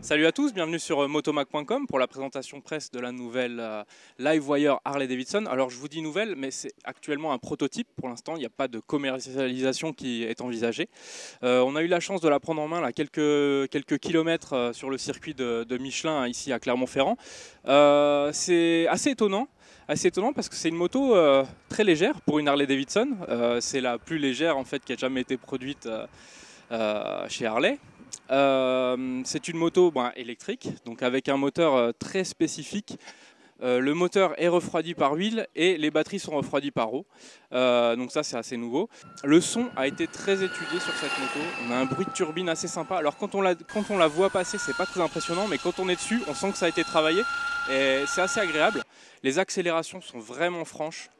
Salut à tous, bienvenue sur motomac.com pour la présentation presse de la nouvelle Livewire Harley-Davidson. Alors je vous dis nouvelle, mais c'est actuellement un prototype. Pour l'instant, il n'y a pas de commercialisation qui est envisagée. On a eu la chance de la prendre en main là, quelques kilomètres sur le circuit de Michelin ici à Clermont-Ferrand. C'est assez étonnant parce que c'est une moto très légère pour une Harley-Davidson. C'est la plus légère en fait qui a jamais été produite chez Harley. C'est une moto électrique, donc avec un moteur très spécifique. Le moteur est refroidi par huile et les batteries sont refroidies par eau. Donc ça c'est assez nouveau. Le son a été très étudié sur cette moto. On a un bruit de turbine assez sympa. Alors quand on la voit passer, c'est pas très impressionnant, mais quand on est dessus, on sent que ça a été travaillé et c'est assez agréable. Les accélérations sont vraiment franches.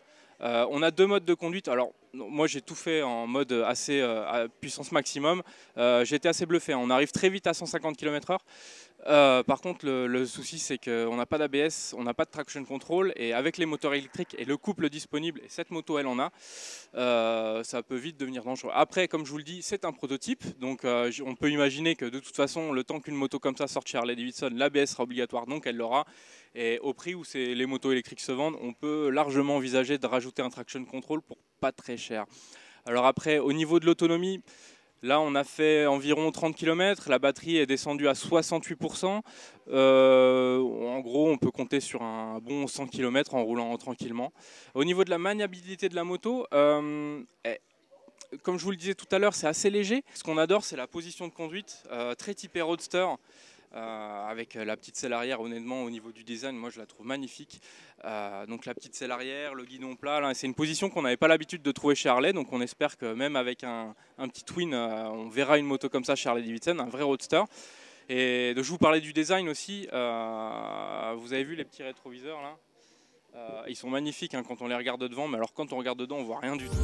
On a deux modes de conduite. Alors moi j'ai tout fait en mode assez à puissance maximum. J'ai été assez bluffé. On arrive très vite à 150 km/h. Par contre le souci c'est qu'on n'a pas d'ABS, on n'a pas de traction control, et avec les moteurs électriques et le couple disponible, et cette moto elle en a, ça peut vite devenir dangereux. Après, comme je vous le dis, c'est un prototype, donc on peut imaginer que de toute façon le temps qu'une moto comme ça sorte chez Harley-Davidson, l'ABS sera obligatoire, donc elle l'aura. Et au prix où les motos électriques se vendent, on peut largement envisager de rajouter un traction control pour pas très cher. Alors après, au niveau de l'autonomie, là on a fait environ 30 km, la batterie est descendue à 68%. En gros, on peut compter sur un bon 100 km en roulant tranquillement. Au niveau de la maniabilité de la moto, comme je vous le disais tout à l'heure, c'est assez léger. Ce qu'on adore, c'est la position de conduite, très typée roadster. Avec la petite selle arrière, honnêtement au niveau du design, moi je la trouve magnifique. Donc la petite selle arrière, le guidon plat, c'est une position qu'on n'avait pas l'habitude de trouver chez Harley, donc on espère que même avec un petit twin, on verra une moto comme ça chez Harley-Davidson, un vrai roadster. Et je vous parlais du design aussi, vous avez vu les petits rétroviseurs là, ils sont magnifiques quand on les regarde de devant, mais alors quand on regarde dedans on voit rien du tout.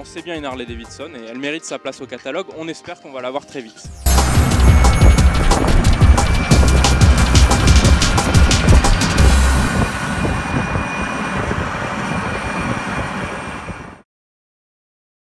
C'est bien une Harley-Davidson et elle mérite sa place au catalogue. On espère qu'on va la voir très vite.